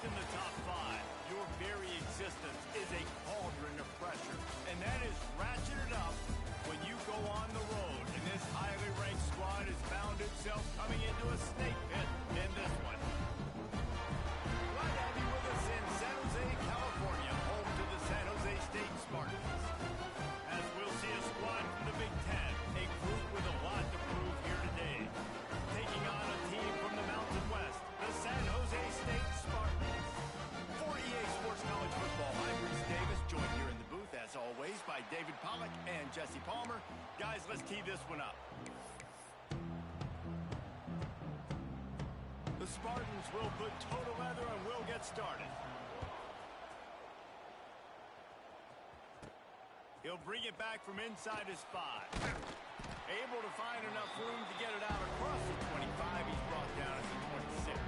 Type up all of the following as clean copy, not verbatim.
in the top five, your very existence is a cauldron of pressure. And that is ratcheted up when you go on the road. And this highly ranked squad has found itself coming into a snake pit in this one. Glad to have you with us in San Jose, California, home to the San Jose State Spartans. As we'll see a squad from the Big Ten, a group with a lot to prove here today. Taking on a team from the Mountain West, the San Jose State Spartans. For EA Sports College Football, I'm Reese Davis, joined here in the booth, as always, by David Pollack and Jesse Palmer. Guys, let's tee this one up. The Spartans will put toe to leather and will get started. He'll bring it back from inside his 5. Able to find enough room to get it out across the 25. He's brought down at the 26.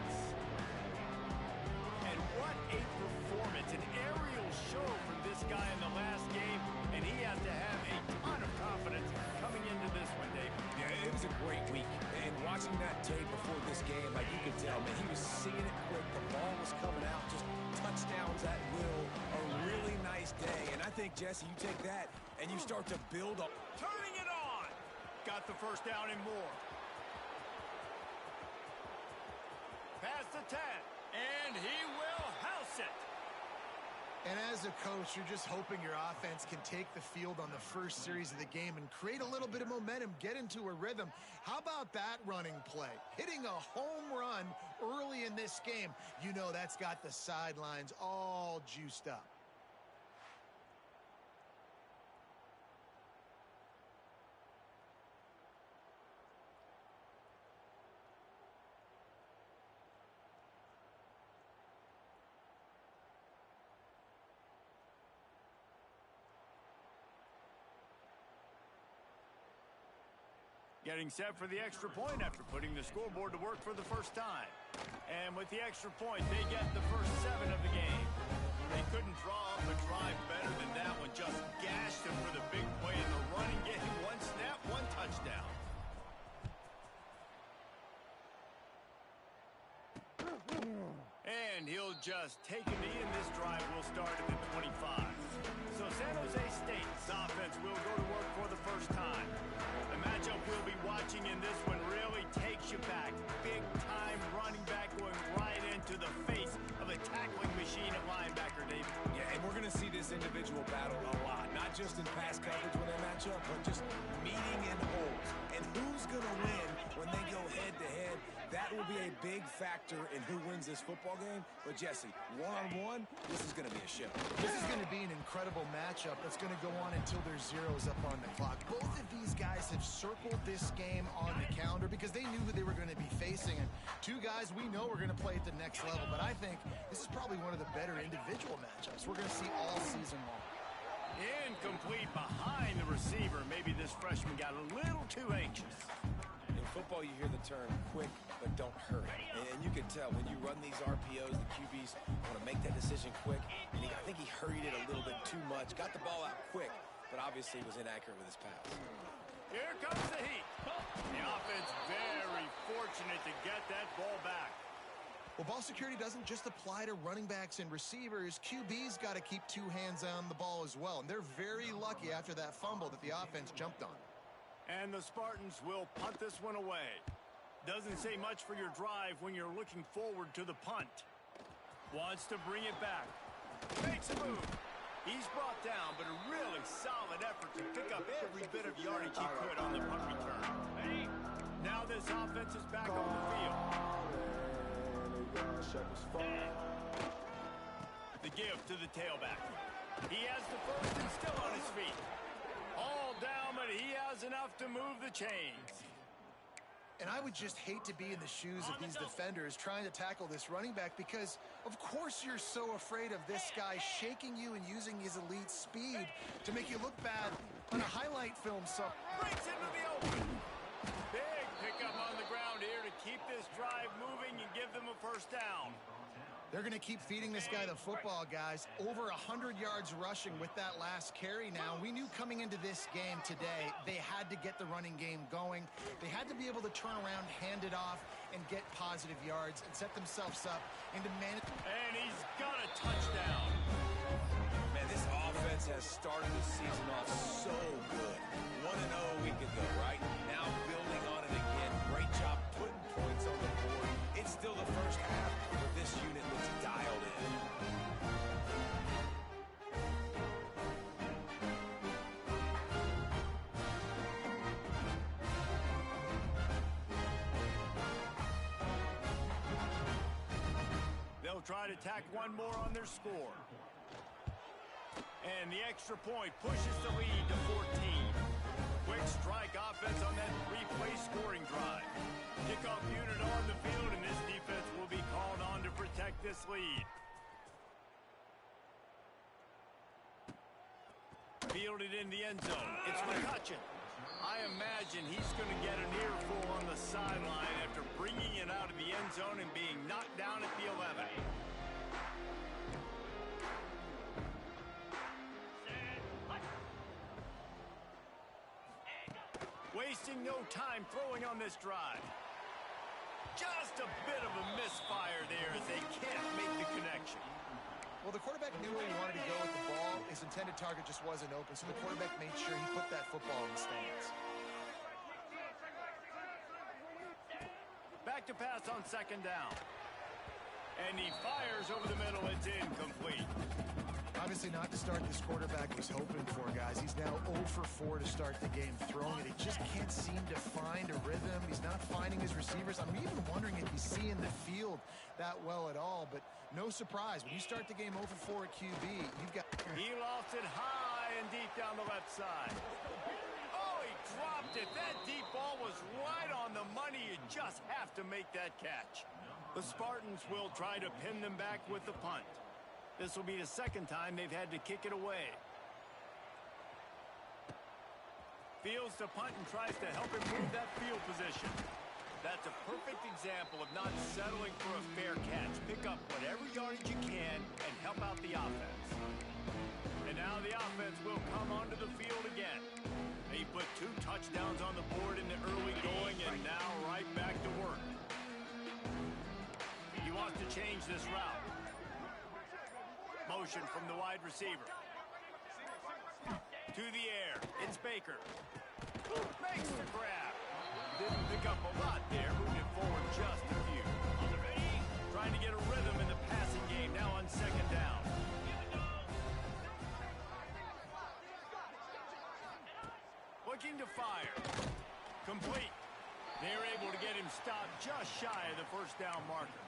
And what a performance, an aerial show from this guy in the last game, and he has to have a ton of confidence coming into this one, Dave. Yeah, it was a great week, and watching that tape before this game, like you could tell, man, he was seeing it quick, the ball was coming out, just touchdowns at will, a really nice day, and I think, Jesse, you take that, and you start to build up. Turning it on! Got the first down and more. Past the 10, and he will house it. And as a coach, you're just hoping your offense can take the field on the first series of the game and create a little bit of momentum, get into a rhythm. How about that running play? Hitting a home run early in this game. You know that's got the sidelines all juiced up. Getting set for the extra point after putting the scoreboard to work for the first time. And with the extra point, they get the first 7 of the game. They couldn't draw up a drive better than that one. Just gashed him for the big play in the running game. 1 snap, 1 touchdown. And he'll just take a knee, and this drive will start at the 25. So San Jose State's offense will go to work for the first time. The matchup we'll be watching in this one really takes you back. Big-time running back going right into the face of a tackling machine at linebacker, David. Yeah, and we're going to see this individual battle a lot, not just in pass coverage when they match up, but just meeting in holes. And who's going to win when they go head-to-head? That will be a big factor in who wins this football game. But, Jesse, one-on-one, this is going to be a show. This is going to be an incredible matchup that's going to go on until there's zeros up on the clock. Both of these guys have circled this game on the calendar because they knew who they were going to be facing. And 2 guys we know are going to play at the next level. But I think this is probably one of the better individual matchups we're going to see all season long. Incomplete behind the receiver. Maybe this freshman got a little too anxious. In football, you hear the term quick, but don't hurry. And you can tell when you run these RPOs, the QBs want to make that decision quick. And I think he hurried it a little bit too much. Got the ball out quick, but obviously was inaccurate with his pass. Here comes the heat. The offense very fortunate to get that ball back. Well, ball security doesn't just apply to running backs and receivers. QB's got to keep 2 hands on the ball as well. And they're very lucky after that fumble that the offense jumped on. And the Spartans will punt this one away. Doesn't say much for your drive when you're looking forward to the punt. Wants to bring it back. Makes a move. He's brought down, but a really solid effort to pick up every bit of yardage he could on the punt return. Now this offense is back on the field. The give to the tailback. He has the first and still on his feet. All down, but he has enough to move the chains. And I would just hate to be in the shoes of these defenders trying to tackle this running back because, of course, you're so afraid of this guy shaking you and using his elite speed to make you look bad on a highlight film. Breaks into the open. Big pickup on the ground here to keep this drive moving and give them a first down. They're going to keep feeding this guy the football, guys. Over 100 yards rushing with that last carry now. We knew coming into this game today, they had to get the running game going. They had to be able to turn around, hand it off, and get positive yards and set themselves up into manage. And he's got a touchdown. Man, this offense has started the season off so good. 1-0 a week ago, right? Now building on it again. Great job putting points on the board. It's still the first half, but this unit looks dialed in. They'll try to tack one more on their score. And the extra point pushes the lead to 14. Quick strike offense on that three-play scoring drive. Kickoff unit on the field, and this defense will be called on to protect this lead. Fielded in the end zone. It's McCutcheon. I imagine he's going to get an earful on the sideline after bringing it out of the end zone and being knocked down at the 11. Wasting no time throwing on this drive. Just a bit of a misfire there as they can't make the connection. Well, the quarterback knew where he wanted to go with the ball. His intended target just wasn't open, so the quarterback made sure he put that football in the stands. Back to pass on second down. And he fires over the middle. It's incomplete. Obviously not the start this quarterback was hoping for, guys. He's now 0 for 4 to start the game throwing it. He just can't seem to find a rhythm. He's not finding his receivers. I'm even wondering if he's seeing the field that well at all, but no surprise. When you start the game 0 for 4 at QB, you've got... He lost it high and deep down the left side. Oh, he dropped it. That deep ball was right on the money. You just have to make that catch. The Spartans will try to pin them back with the punt. This will be the second time they've had to kick it away. Fields to punt and tries to help improve that field position. That's a perfect example of not settling for a fair catch. Pick up whatever yardage you can and help out the offense. And now the offense will come onto the field again. He put 2 touchdowns on the board in the early going and now right back to work. He wants to change this route. Motion from the wide receiver. To the air. It's Baker. Makes the grab. Didn't pick up a lot there. Moving forward just a few. Trying to get a rhythm in the passing game now on second down. Looking to fire. Complete. They're able to get him stopped just shy of the first down marker.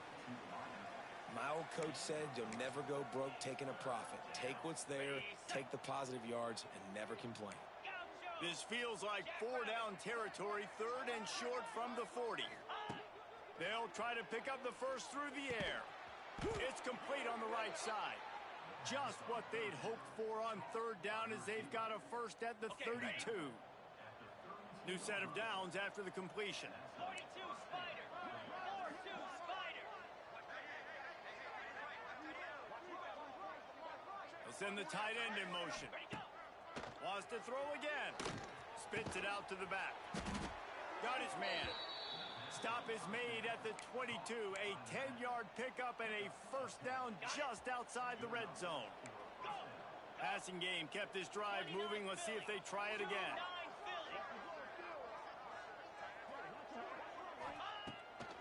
My old coach said you'll never go broke taking a profit. Take what's there, take the positive yards, and never complain. This feels like 4-down territory, 3rd and short from the 40. They'll try to pick up the first through the air. It's complete on the right side. Just what they'd hoped for on 3rd down as they've got a first at the 32. New set of downs after the completion. 42 Spider. 42 Spider. They'll send the tight end in motion. Wants to throw again. Spits it out to the back. Got his man. Stop is made at the 22. A 10-yard pickup and a first down just outside the red zone. Passing game kept this drive moving. Let's see if they try it again.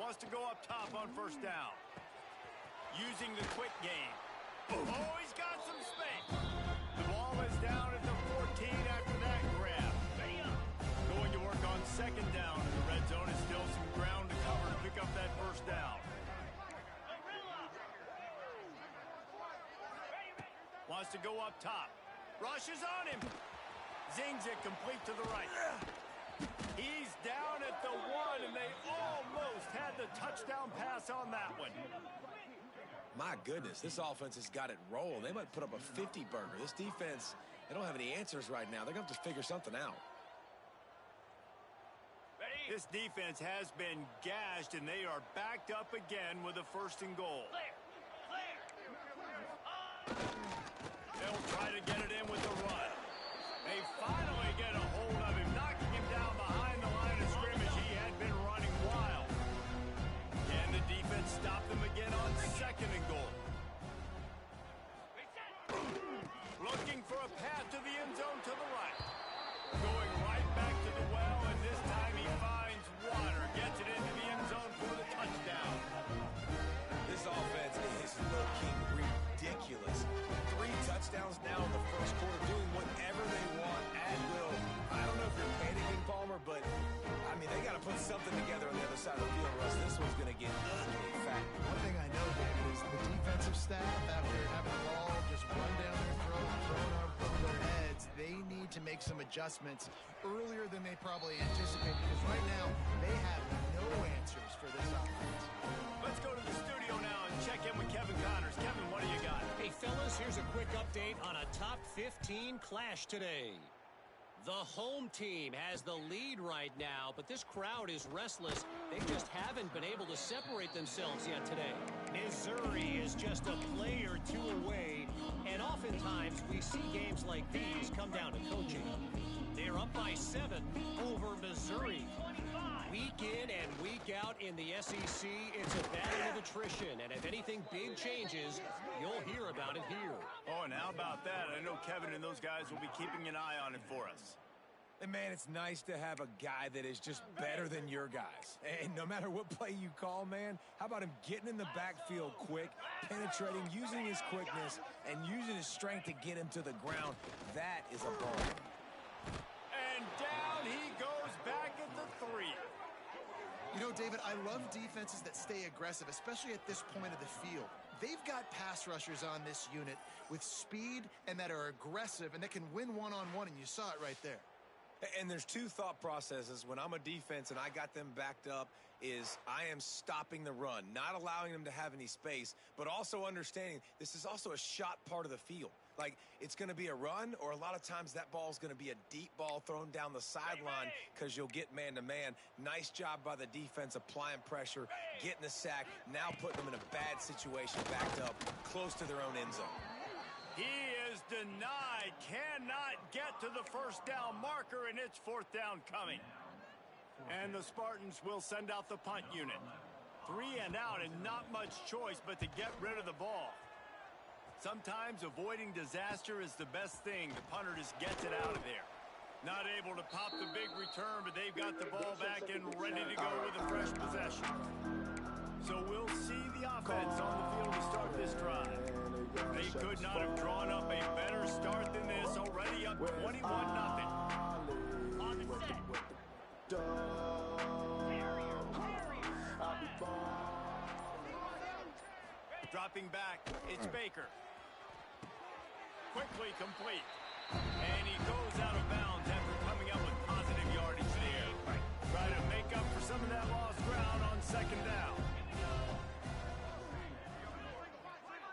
Wants to go up top on first down. Using the quick game. Oh, he's got some space. The ball is down at the 14 after that grab. Going to work on second down. The red zone is still some ground to cover to pick up that first down. Wants to go up top. Rushes on him. Zings it complete to the right. He's down at the 1, and they almost had the touchdown pass on that one. My goodness, this offense has got it rolling. They might put up a 50-burger. This defense, they don't have any answers right now. They're going to have to figure something out. This defense has been gashed, and they are backed up again with a 1st and goal. They'll try to get it in with the run. They finally get a hold of him, knocking him down behind the line of scrimmage. He had been running wild. could stop them again on 2nd and goal. Looking for a path to the end zone to the right. Going right back to the well, and this time he finds water. Gets it into the end zone for the touchdown. This offense is looking ridiculous. 3 touchdowns now in the first quarter, doing whatever they want at will. I don't know if you're panicking, Palmer, but, I mean, they got to put something together on the other side of the field, Russ. This one's going to get ugly fast. One thing I know, David, is the defensive staff, after having the ball just run down their throat, thrown over their heads, they need to make some adjustments earlier than they probably anticipate, because right now they have no answers for this offense. Let's go to the studio now and check in with Kevin Connors. Kevin, what do you got? Hey, fellas, here's a quick update on a top 15 clash today. The home team has the lead right now, but this crowd is restless. They just haven't been able to separate themselves yet today. Missouri is just a play or two away, and oftentimes we see games like these come down to coaching. They're up by 7 over Missouri. Week in and week out in the SEC, it's a battle of attrition, and if anything big changes, you'll hear about it here. Oh, and how about that? I know Kevin and those guys will be keeping an eye on it for us. And, man, it's nice to have a guy that is just better than your guys. And no matter what play you call, man, how about him getting in the backfield quick, penetrating, using his quickness, and using his strength to get him to the ground? That is a ball. And down he goes back at the 3. You know, David, I love defenses that stay aggressive, especially at this point of the field. They've got pass rushers on this unit with speed and that are aggressive and that can win one-on-one, and you saw it right there. And there's 2 thought processes when I'm a defense and I got them backed up is I am stopping the run, not allowing them to have any space, but also understanding this is also a shot part of the field. Like, it's going to be a run, or a lot of times that ball is going to be a deep ball thrown down the sideline because you'll get man-to-man. Nice job by the defense applying pressure, getting the sack, now putting them in a bad situation backed up close to their own end zone. He is denied, cannot get to the first down marker, and it's 4th down coming. And the Spartans will send out the punt unit. 3 and out, and not much choice but to get rid of the ball. Sometimes avoiding disaster is the best thing. The punter just gets it out of there. Not able to pop the big return, but they've got the ball back and ready to go with a fresh possession. So we'll see the offense on the field to start this drive. They could not have drawn up a better start than this, already up 21-0. On the set. Dropping back, it's Baker. Quickly complete. And he goes out of bounds after coming up with positive yardage there. Try to make up for some of that lost ground on 2nd down.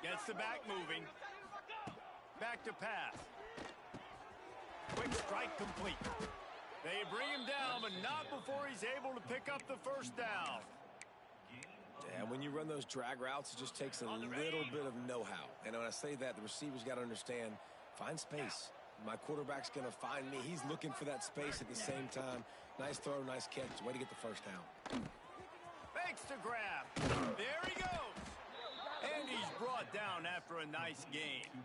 Gets the back moving. Back to pass. Quick strike complete. They bring him down, but not before he's able to pick up the first down. And when you run those drag routes, it just takes a little bit of know-how. And when I say that, the receivers got to understand, find space. My quarterback's going to find me. He's looking for that space at the same time. Nice throw, nice catch. Way to get the first down. Fakes to grab. There he goes. And he's brought down after a nice game.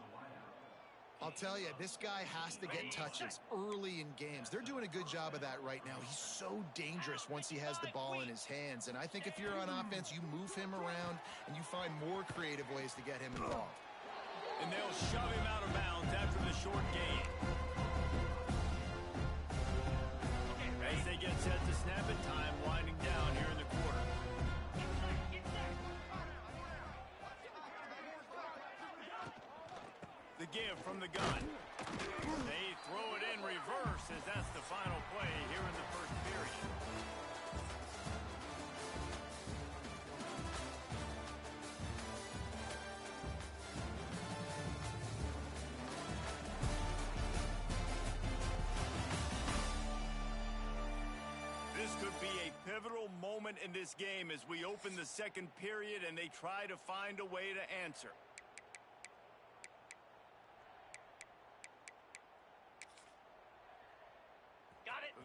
I'll tell you, this guy has to get touches early in games. They're doing a good job of that right now. He's so dangerous once he has the ball in his hands. And I think if you're on offense, you move him around and you find more creative ways to get him involved. And they'll shove him out of bounds after the short gain. As they get set to snap it, time winding down here in the quarter. The give from the gun. They throw it in reverse as that's the final play here in the first period. This could be a pivotal moment in this game as we open the 2nd period and they try to find a way to answer.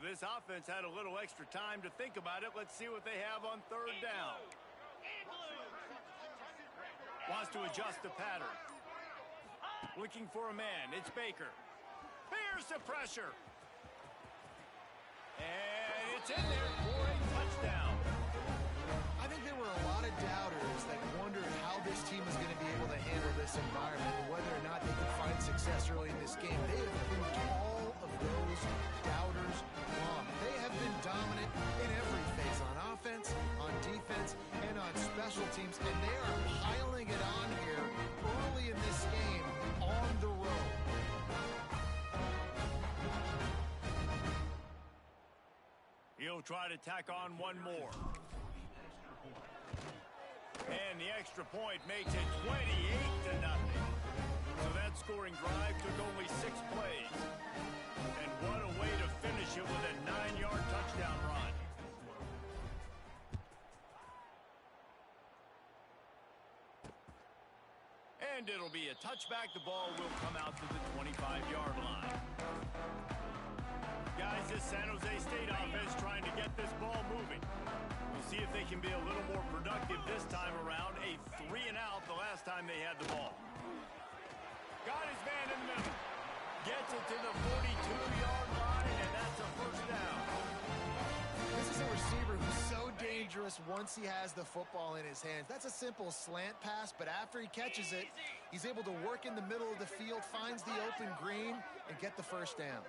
This offense had a little extra time to think about it. Let's see what they have on 3rd down. has to adjust the pattern. Looking for a man. It's Baker. Here's the pressure. And it's in there for a touchdown. I think there were a lot of doubters that wondered how this team was going to be able to handle this environment and whether or not they could find success early in this game. They have proved all of those doubters wrong. They have been dominant in every phase, on offense, on defense, and on special teams, and they are piling it on here early in this game on the road. He'll try to tack on one more. And the extra point makes it 28-0. So that scoring drive took only 6 plays. And what a way to finish it with a 9-yard touchdown run. And it'll be a touchback. The ball will come out to the 25-yard line. Guys, this San Jose State offense trying to get this ball moving. We'll see if they can be a little more productive this time around. A 3-and-out the last time they had the ball. Got his man in the middle. Gets it to the 42-yard line, and that's a first down. This is a receiver who's so dangerous once he has the football in his hands. That's a simple slant pass, but after he catches it, he's able to work in the middle of the field, finds the open green, and get the first down.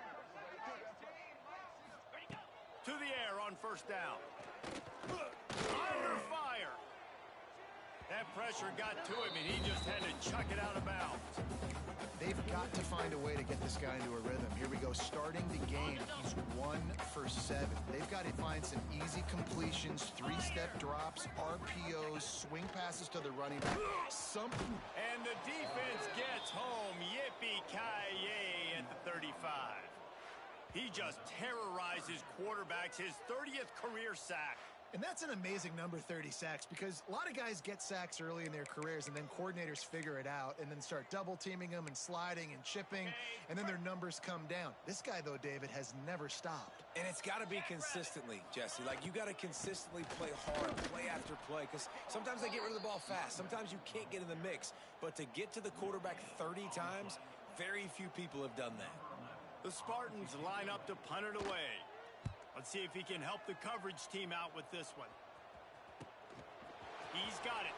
To the air on first down. Under fire. That pressure got to him, and he just had to chuck it out of bounds. They've got to find a way to get this guy into a rhythm. Here we go, starting the game. He's 1 for 7. They've got to find some easy completions, 3-step drops, RPOs, swing passes to the running back. Something. And the defense gets home. Yippee-ki-yay at the 35. He just terrorizes quarterbacks, his 30th career sack. And that's an amazing number, 30 sacks, because a lot of guys get sacks early in their careers, and then coordinators figure it out and then start double-teaming them and sliding and chipping, and then their numbers come down. This guy, though, David, has never stopped. And it's got to be consistently, Jesse. Like, you got to consistently play hard, play after play, because sometimes they get rid of the ball fast. Sometimes you can't get in the mix. But to get to the quarterback 30 times, very few people have done that. The Spartans line up to punt it away. Let's see if he can help the coverage team out with this one. He's got it.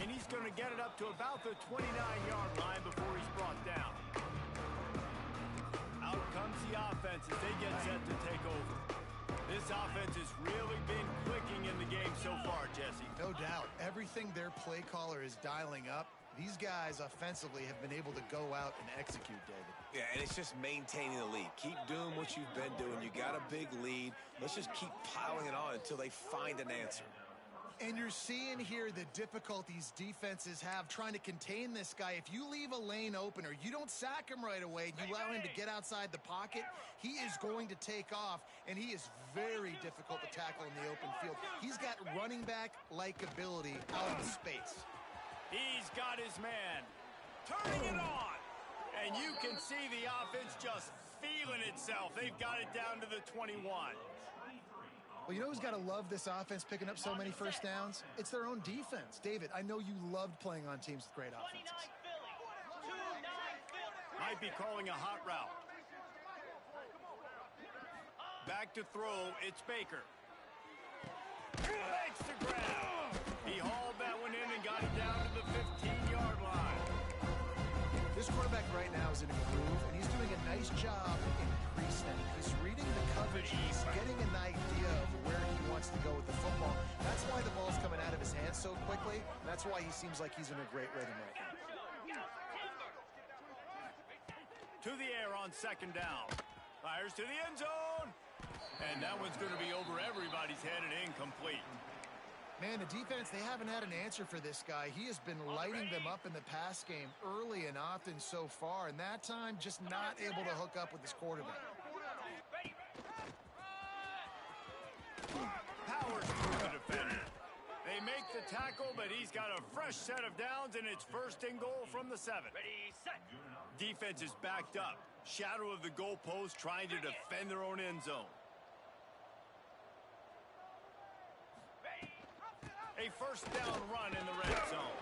And he's going to get it up to about the 29-yard line before he's brought down. Out comes the offense as they get set to take over. This offense has really been clicking in the game so far, Jesse. No doubt. Everything their play caller is dialing up, these guys offensively have been able to go out and execute, David. Yeah, and it's just maintaining the lead. Keep doing what you've been doing. You got a big lead. Let's just keep piling it on until they find an answer. And you're seeing here the difficulties defenses have trying to contain this guy. If you leave a lane open or you don't sack him right away and you allow him to get outside the pocket, he is going to take off, and he is very difficult to tackle in the open field. He's got running back-like ability out in space. He's got his man. Turning it on. And you can see the offense just feeling itself. They've got it down to the 21. Well, you know who's got to love this offense picking up so many first downs? It's their own defense. David, I know you loved playing on teams with great offenses. Might be calling a hot route. Back to throw, it's Baker. Makes the grab. He hauled that one in and got it down to the 15-yard line. This quarterback right now is in a groove, and he's doing a nice job in pre-snap. He's reading the coverage, he's getting an idea of where he wants to go with the football. That's why the ball's coming out of his hands so quickly. That's why he seems like he's in a great rhythm right now. To the air on second down. Fires to the end zone. And that one's going to be over everybody's head and incomplete. Man, the defense, they haven't had an answer for this guy. He has been lighting them up in the pass game early and often so far, and that time just not able to hook up with his quarterback. Powers through the defender. They make the tackle, but he's got a fresh set of downs, and it's first and goal from the 7. Ready, set. Defense is backed up. Shadow of the goalpost trying to defend their own end zone. A first down run in the red zone.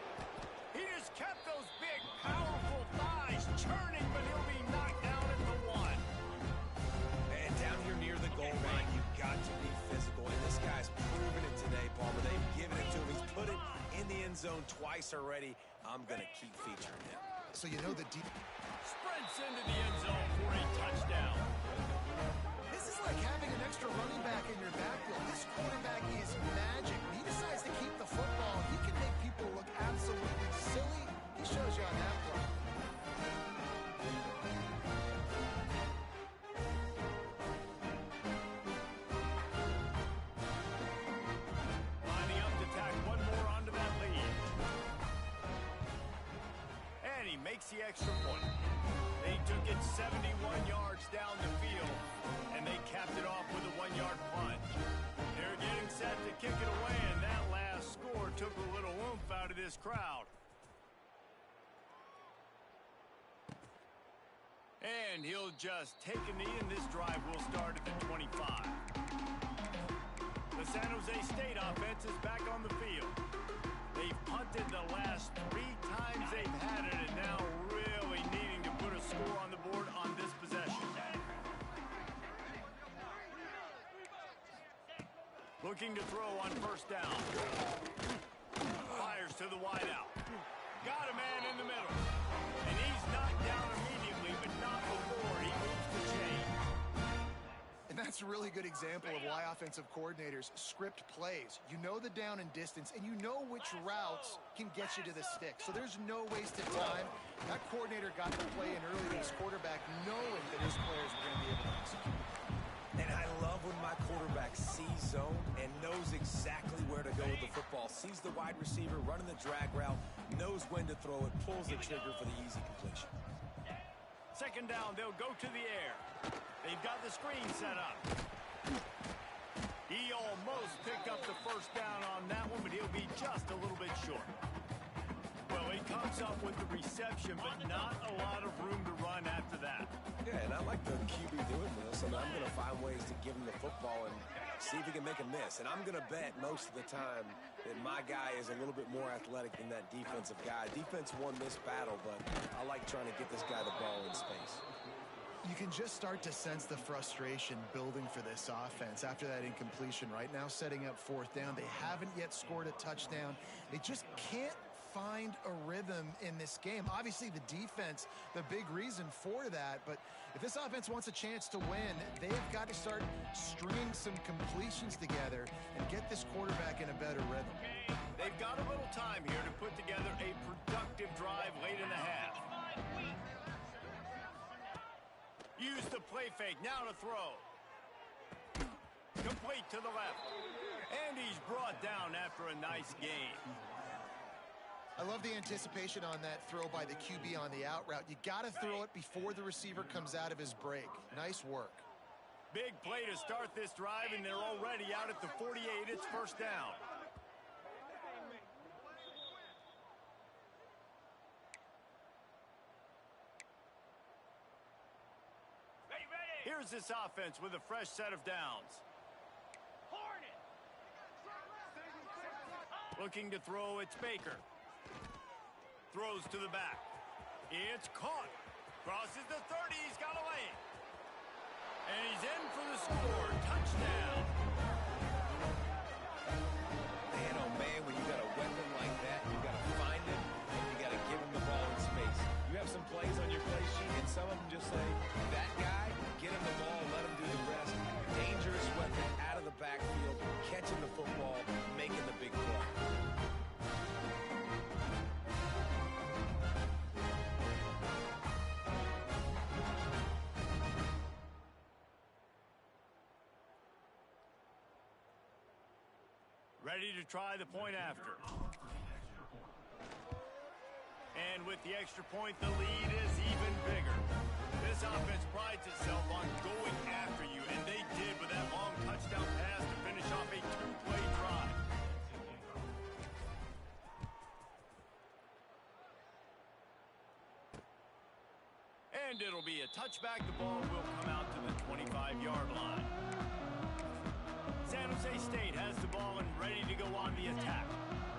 zone twice already. I'm going to keep featuring him. So you know the deep... Sprints into the end zone for a touchdown. This is like having an extra running back in your backfield. This quarterback is magic. When he decides to keep the football, he can make people look absolutely silly. He shows you on that play. Lining up to tack one more onto that lead. And he makes the extra point. They took it 71 yards down the field, and they capped it off with a 1-yard plunge. They're getting set to kick it away, and that last score took a little oomph out of this crowd. And he'll just take a knee, and this drive will start at the 25. The San Jose State offense is back on the field. They've punted the last 3 times they've had it, and now really needing to put a score on the board on this possession. Looking to throw on first down. Fires to the wideout. Got a man in the middle. And he's knocked down immediately, but not before he moves the chain. And that's a really good example of why offensive coordinators script plays. You know the down and distance, and you know which routes can get you to the stick. So there's no wasted time. That coordinator got the play in early to his quarterback, knowing that his players were going to be able to execute. And I love when my quarterback sees zone and knows exactly where to go with the football. Sees the wide receiver running the drag route, knows when to throw it, pulls the trigger for the easy completion. Second down, they'll go to the air. They've got the screen set up. He almost picked up the first down on that one, but he'll be just a little bit short. Well, he comes up with the reception, but not a lot of room to run after that. Yeah, and I like the QB doing this, and I'm going to find ways to give him the football and see if he can make a miss. And I'm going to bet most of the time that my guy is a little bit more athletic than that defensive guy. Defense won this battle, but I like trying to get this guy the ball in space. You can just start to sense the frustration building for this offense after that incompletion. Right now, setting up fourth down. They haven't yet scored a touchdown. They just can't find a rhythm in this game. Obviously, the defense, the big reason for that. But if this offense wants a chance to win, they've got to start stringing some completions together and get this quarterback in a better rhythm. They've got a little time here to put together a productive drive late in the half. Use the play fake, now to throw. Complete to the left. And he's brought down after a nice game. I love the anticipation on that throw by the QB on the out route. You got to throw it before the receiver comes out of his break. Nice work. Big play to start this drive, and they're already out at the 48. It's first down. Here's this offense with a fresh set of downs. Looking to throw, it's Baker. Throws to the back. It's caught. Crosses the 30. He's got a lane. And he's in for the score. Touchdown. Man, oh man, when you got a weapon like that, you got to find him and you got to give him the ball in space. You have some plays on your play sheet, and some of them just say, that guy, get him the ball, let him do the rest. Dangerous weapon out of the backfield, catching the football, making the big play. Ready to try the point after. And with the extra point, the lead is even bigger. This offense prides itself on going after you, and they did with that long touchdown pass to finish off a 2-play drive. And it'll be a touchback. The ball will come out to the 25-yard line. San Jose State has the ball and ready to go on the attack.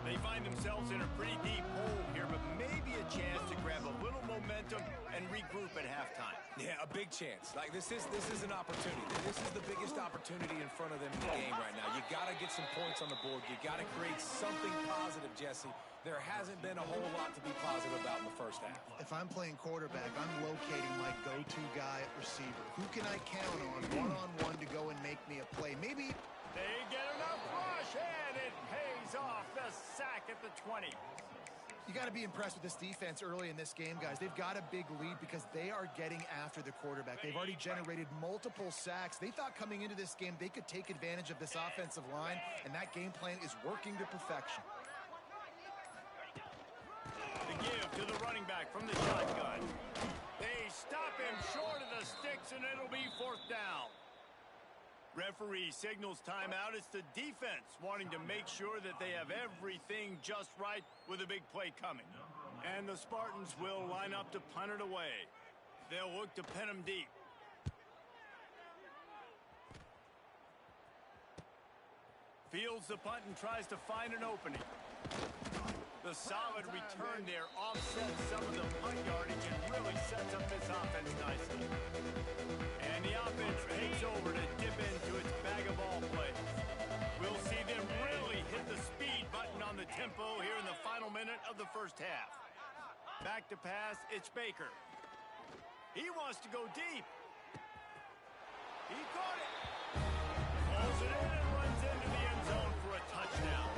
They find themselves in a pretty deep hole here, but maybe a chance to grab a little momentum and regroup at halftime. Yeah, a big chance. Like, this is an opportunity. This is the biggest opportunity in front of them in the game right now. You got to get some points on the board. You got to create something positive, Jesse, there hasn't been a whole lot to be positive about in the first half. If I'm playing quarterback, I'm locating my go-to guy at receiver. Who can I count on one-on-one to go and make me a play? Maybe they get enough rush, and it pays off. The sack at the 20. you got to be impressed with this defense early in this game, guys. They've got a big lead because they are getting after the quarterback. They've already generated multiple sacks. They thought coming into this game they could take advantage of this offensive line, and that game plan is working to perfection. The give to the running back from the shotgun. They stop him short of the sticks, and it'll be 4th down. Referee signals timeout. It's the defense wanting to make sure that they have everything just right with a big play coming. And the Spartans will line up to punt it away. They'll look to pin them deep. Fields the punt and tries to find an opening. The solid return there offsets some of the punt yardage and really sets up this offense nicely. And the offense takes over to dip into its bag of ball plays. We'll see them really hit the speed button on the tempo here in the final minute of the first half. Back to pass, it's Baker. He wants to go deep. He caught it. Pulls it in and runs into the end zone for a touchdown.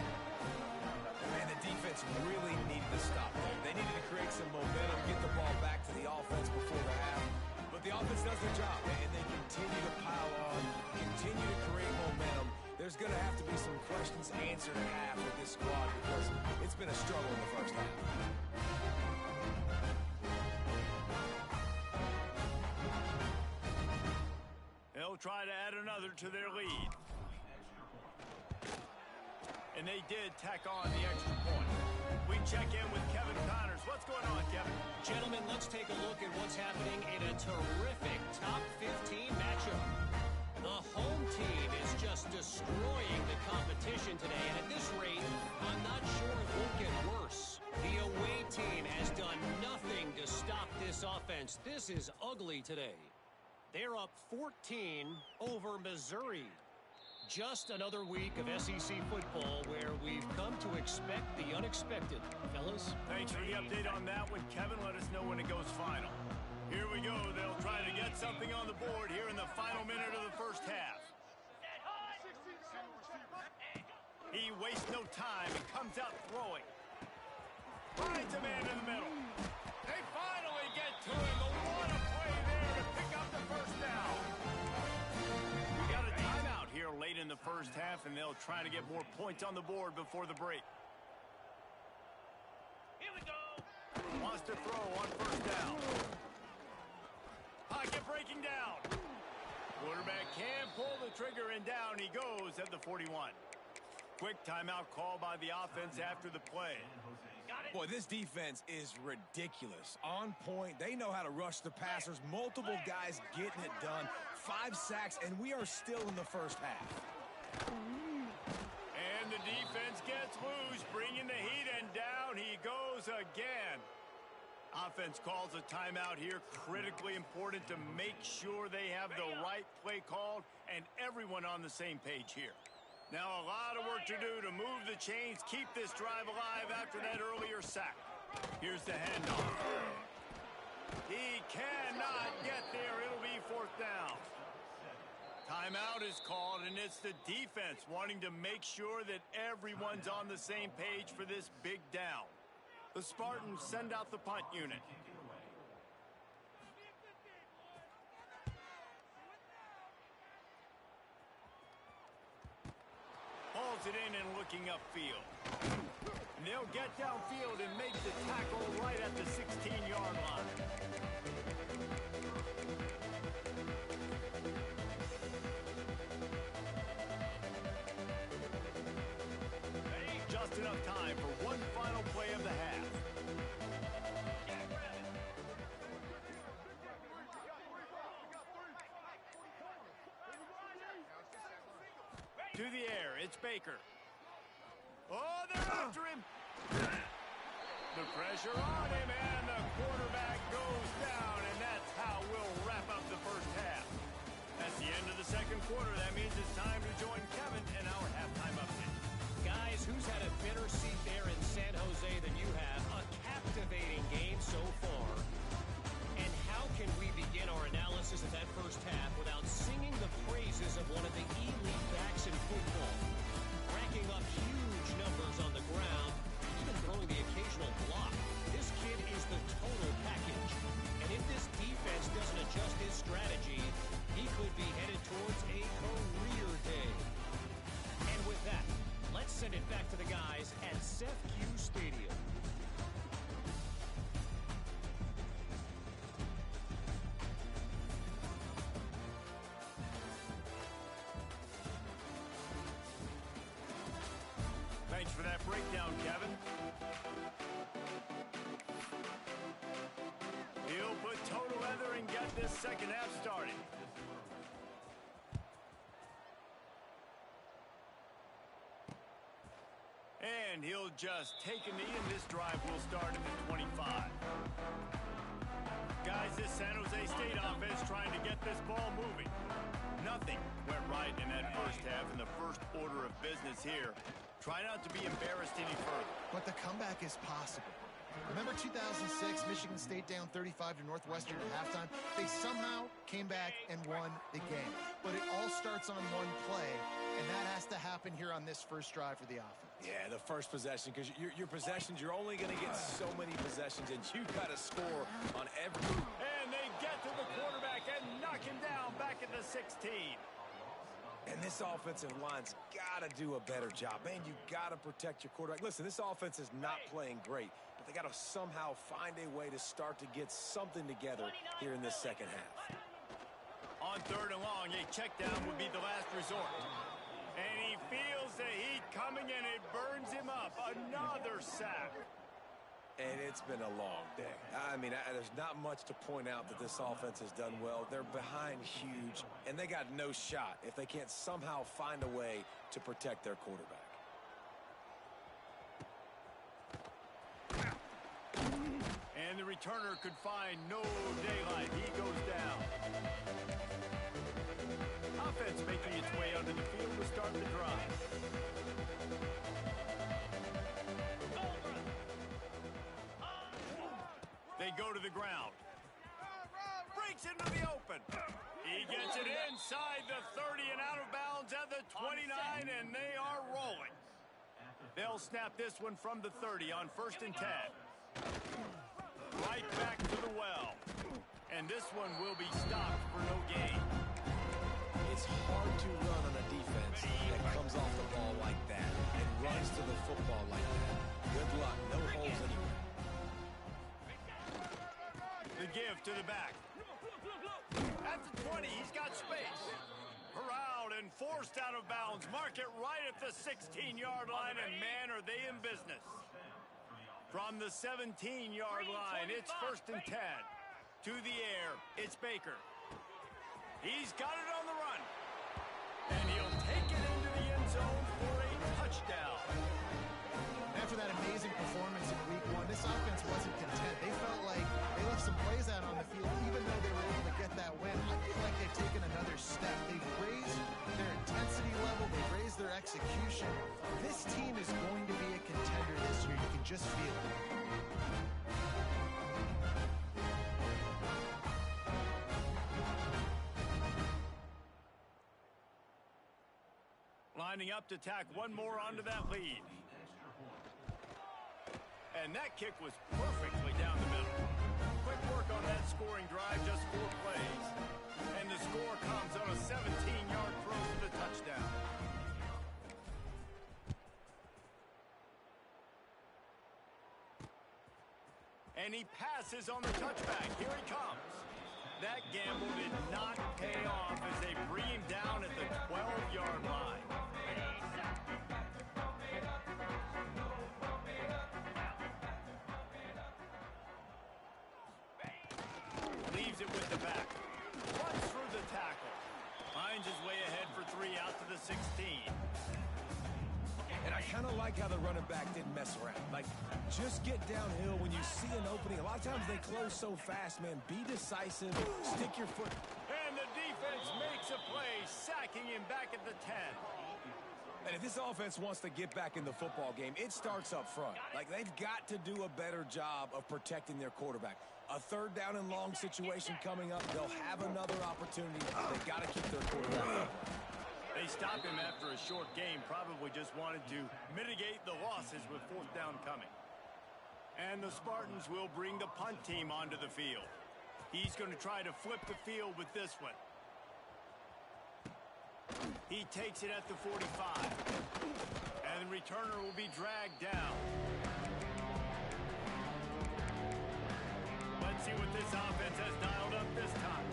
Man, the defense really needed to stop there. They needed to create some momentum, get the ball back to the offense before the half. But the offense does their job, and they continue to pile on, continue to create momentum. There's going to have to be some questions answered at half with this squad because it's been a struggle in the first half. They'll try to add another to their lead. And they did tack on the extra point. We check in with Kevin Connors. What's going on, Kevin? Gentlemen, let's take a look at what's happening in a terrific top 15 matchup. The home team is just destroying the competition today, and at this rate, I'm not sure it won't get worse. The away team has done nothing to stop this offense. This is ugly today. They're up 14 over Missouri. Just another week of SEC football where we've come to expect the unexpected. Fellas? Thanks for the update on that one, Kevin. Let us know when it goes final. Here we go. They'll try to get something on the board here in the final minute of the first half. He wastes no time and comes out throwing. Finds a man in the middle. They finally get to him. But what a play there to pick up the first down. We got a timeout here late in the first half, and they'll try to get more points on the board before the break. Here we go. Wants to throw on first down. Pocket breaking down. Quarterback can pull the trigger, and down he goes at the 41. Quick timeout call by the offense after the play. Boy, this defense is ridiculous. On point. They know how to rush the passers. Multiple guys getting it done. 5 sacks, and we are still in the first half. And the defense gets loose, bringing the heat, and down he goes again. Offense calls a timeout here. Critically important to make sure they have the right play called and everyone on the same page here. Now a lot of work to do to move the chains, keep this drive alive after that earlier sack. Here's the handoff. He cannot get there. It'll be 4th down. Timeout is called, and it's the defense wanting to make sure that everyone's on the same page for this big down. The Spartans send out the punt unit. Hauls it in and looking upfield. And they'll get downfield and make the tackle right at the 16-yard line. Just enough time for one final play of the half. To the air, it's Baker. Oh, they're after him. The pressure on him, and the quarterback goes down, and that's how we'll wrap up the first half. That's the end of the second quarter. That means it's time to join Kevin in our halftime update. Guys, who's had a better seat there in San Jose than you have? A captivating game so far. And how can we begin our analysis of that first half without singing the praises of one of the elite backs in football? Racking up huge numbers on the ground, even throwing the occasional block. This kid is the total package. And if this defense doesn't adjust his strategy, he could be headed towards a career day. And with that, let's send it back to the guys at Seth Q Stadium. Thanks for that breakdown, Kevin. He'll put total leather and get this second half started. And he'll just take a knee, and this drive will start at the 25. Guys, this San Jose State offense trying to get this ball moving. Nothing went right in that first half in the first order of business here. Try not to be embarrassed any further. But the comeback is possible. Remember 2006, Michigan State down 35 to Northwestern at halftime? They somehow came back and won the game. But it all starts on one play, and that has to happen here on this first drive for the offense. Yeah, the first possession, because your possessions, you're only going to get so many possessions, and you've got to score on every move. And they get to the quarterback and knock him down back at the 16. And this offensive line's got to do a better job. Man, you got to protect your quarterback. Listen, this offense is not playing great, but they got to somehow find a way to start to get something together here in this second half. On third and long, a check down would be the last resort. And he feels the heat coming, and it burns him up. Another sack. And it's been a long day. I mean, there's not much to point out that this offense has done well. They're behind huge, and they got no shot if they can't somehow find a way to protect their quarterback. And the returner could find no daylight. He goes down. Offense making its way onto the field to start the drive. They go to the ground. Breaks into the open. He gets it inside the 30 and out of bounds at the 29, and they are rolling. They'll snap this one from the 30 on 1st and 10. Right back to the well. And this one will be stopped for no gain. It's hard to run on a defense that comes off the ball like that and runs to the football like that. Good luck. No holes anywhere. The give to the back. At the 20, he's got space. Corralled and forced out of bounds. Mark it right at the 16-yard line, and man, are they in business. From the 17-yard line, it's 1st and 10. To the air, it's Baker. He's got it on the run. And he'll take it into the end zone for a touchdown. After that amazing performance in week one, this offense wasn't content. They felt like they left some plays out on the field, even though they were able to get that win. I feel like they've taken another step. They've raised their intensity level. They've raised their execution. This team is going to be a contender this year. You can just feel it. Lining up to tack one more onto that lead. And that kick was perfectly down the middle. Quick work on that scoring drive, just 4 plays. And the score comes on a 17-yard throw for the touchdown. And he passes on the touchback. Here he comes. That gamble did not pay off as they bring him down at the 12-yard line. Leaves it with the back. Runs through the tackle. Finds his way ahead for 3 out to the 16. And I kind of like how the running back didn't mess around. Like, just get downhill when you see an opening. A lot of times they close so fast, man. Be decisive. Stick your foot. And the defense makes a play, sacking him back at the 10. And if this offense wants to get back in the football game, it starts up front. Like, they've got to do a better job of protecting their quarterback. A third down and long situation coming up. They'll have another opportunity. They've got to keep their quarterback up. They stopped him after a short game, probably just wanted to mitigate the losses with fourth down coming. And the Spartans will bring the punt team onto the field. He's going to try to flip the field with this one. He takes it at the 45. And the returner will be dragged down. Let's see what this offense has dialed up this time.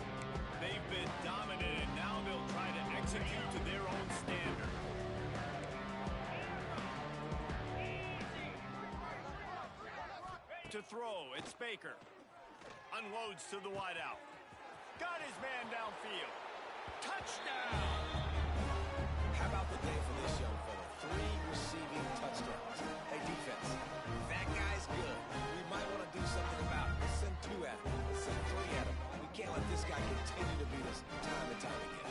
They've been dominant, and now they'll try to execute to their own standard. To throw, it's Baker. Unloads to the wideout. Got his man downfield. Touchdown! How about the day for this young fella? 3 receiving touchdowns. Hey, defense, that guy's good. We might want to do something about it. Let's send 2 at him. Let's send 3 at him. We can't let this guy continue to beat us time and time again.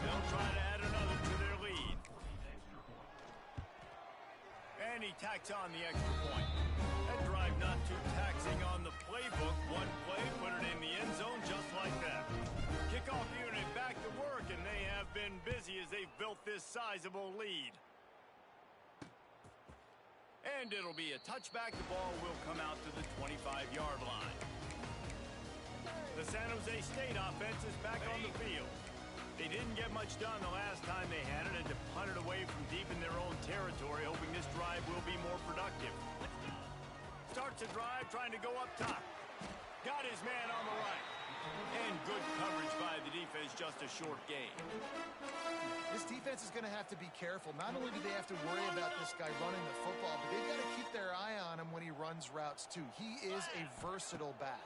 They'll try to add another to their lead. And he tacks on the extra point. That drive not too taxing on the playbook. One play, put it in the end zone just like that. Kickoff unit back to work, and they have been busy as they've built this sizable lead. And it'll be a touchback. The ball will come out to the 25-yard line. The San Jose State offense is back on the field. They didn't get much done the last time they had it, and to punt it away from deep in their own territory, hoping this drive will be more productive. Starts a drive, trying to go up top. Got his man on the right. And good coverage by the defense, just a short gain. This defense is going to have to be careful. Not only do they have to worry about this guy running the football, but they've got to keep their eye on him when he runs routes, too. He is a versatile back.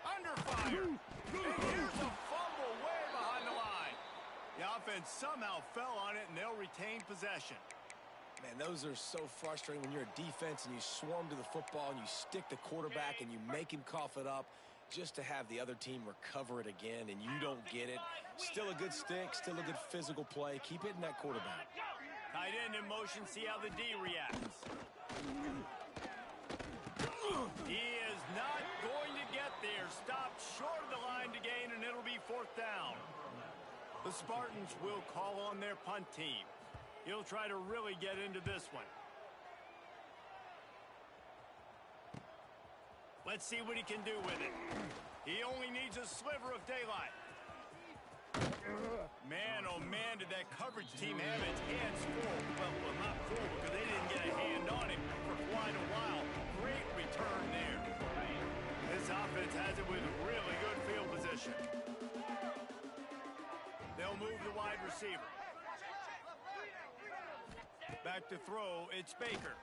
Under fire. And here's a fumble way behind the line. The offense somehow fell on it, and they'll retain possession. Man, those are so frustrating when you're a defense and you swarm to the football and you stick the quarterback and you make him cough it up just to have the other team recover it again, and you don't get it. Still a good stick, still a good physical play. Keep hitting that quarterback. Tight end in motion, see how the D reacts. He is not going to get there. Stopped short of the line to gain, and it'll be fourth down. The Spartans will call on their punt team. He'll try to really get into this one. Let's see what he can do with it. He only needs a sliver of daylight. Man, oh man, did that coverage team have its hands full. Well, not full because they didn't get a hand on him for quite a while. Great return there. This offense has it with really good field position. They'll move the wide receiver. Back to throw, it's Baker.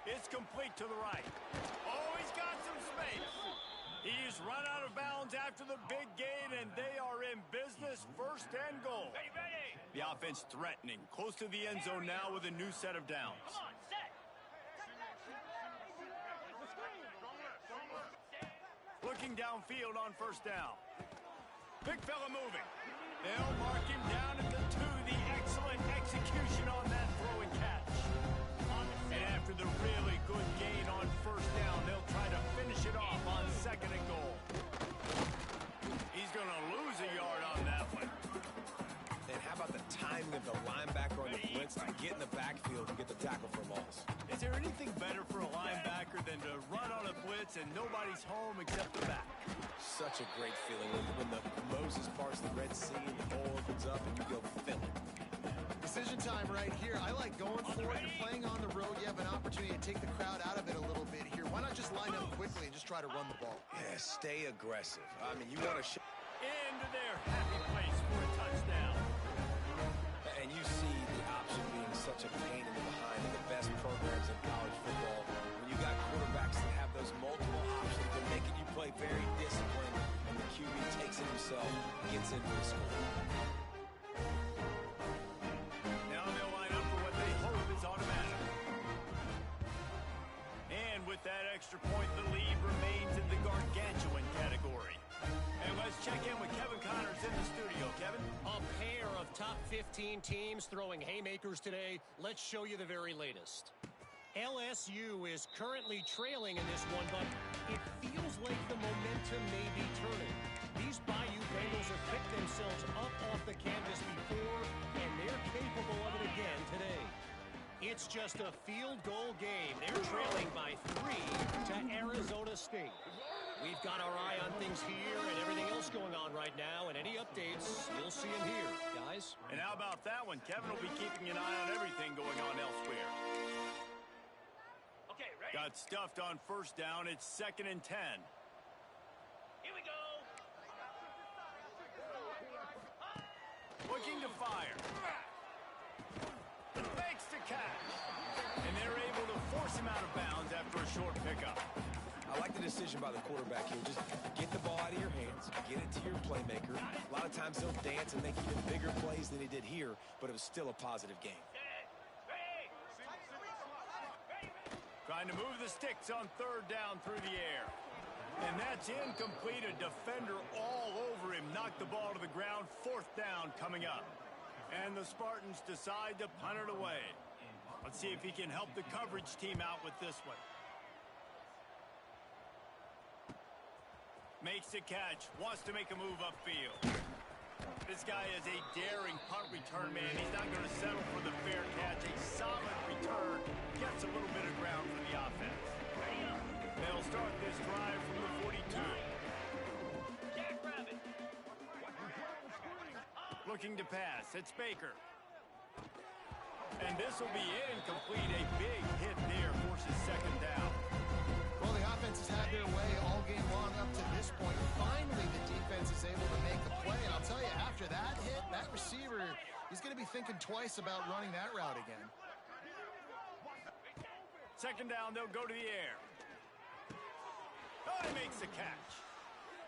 It's complete to the right. Oh, he's got some space. He's run out of bounds after the big gain, and they are in business, first and goal. The offense threatening, close to the end zone now with a new set of downs. Looking downfield on first down. Big fella moving. They'll mark him down at the 2. The excellent execution on that throw and catch. And after the really good gain on first down, they'll try to finish it off on second and goal. He's going to lose a yard on that one. And how about the timing of the linebacker on the blitz to get in the backfield and get the tackle for loss? Is there anything better for a linebacker than to run on a blitz and nobody's home except the back? Such a great feeling when the Moses parts the Red Sea and the hole opens up and you go fill it. Decision time right here. I like going for it. You're playing on the road. You have an opportunity to take the crowd out of it a little bit here. Why not just line up quickly and just try to run the ball? Yeah, stay aggressive. I mean, you want to into their happy place for a touchdown. And you see the option being such a pain in the behind of the best programs in college football. When you got quarterbacks that have those multiple options, they're making you play very disciplined, and the QB takes it himself, gets into the score. Now they'll line up for what they hope is automatic. 15 teams throwing haymakers today. Let's show you the very latest. LSU is currently trailing in this one, but it feels like the momentum may be turning. These Bayou Bengals have picked themselves up off the canvas before, and they're capable of it again today. It's just a field goal game. They're trailing by 3 to Arizona State. We've got our eye on things here and everything else going on right now, and any updates, you'll see them here, guys. And how about that one? Kevin will be keeping an eye on everything going on elsewhere. Okay, ready? Got stuffed on first down. It's 2nd and 10. Here we go. Looking to fire. Makes the catch. And they're able to force him out of bounds after a short pickup. I like the decision by the quarterback here. Just get the ball out of your hands, get it to your playmaker. A lot of times he'll dance and make even bigger plays than he did here, but it was still a positive game. Trying to move the sticks on 3rd down through the air. And that's incomplete. A defender all over him. Knocked the ball to the ground. 4th down coming up. And the Spartans decide to punt it away. Let's see if he can help the coverage team out with this one. Makes the catch. Wants to make a move upfield. This guy is a daring punt return man. He's not going to settle for the fair catch. A solid return. Gets a little bit of ground for the offense. They'll start this drive from the 42. Looking to pass. It's Baker. And this will be incomplete. A big hit there forces 2nd down. Well, the offense has had their way all game long up to this point. Finally, the defense is able to make the play. And I'll tell you, after that hit, that receiver, he's going to be thinking twice about running that route again. 2nd down, they'll go to the air. Oh, he makes the catch.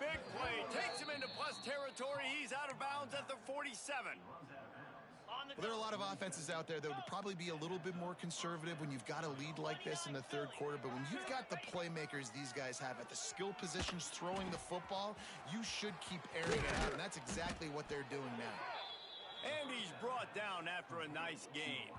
Big play, takes him into plus territory. He's out of bounds at the 47. Well, there are a lot of offenses out there that would probably be a little bit more conservative when you've got a lead like this in the 3rd quarter. But when you've got the playmakers these guys have at the skill positions throwing the football, you should keep airing it out. And that's exactly what they're doing now. And he's brought down after a nice game.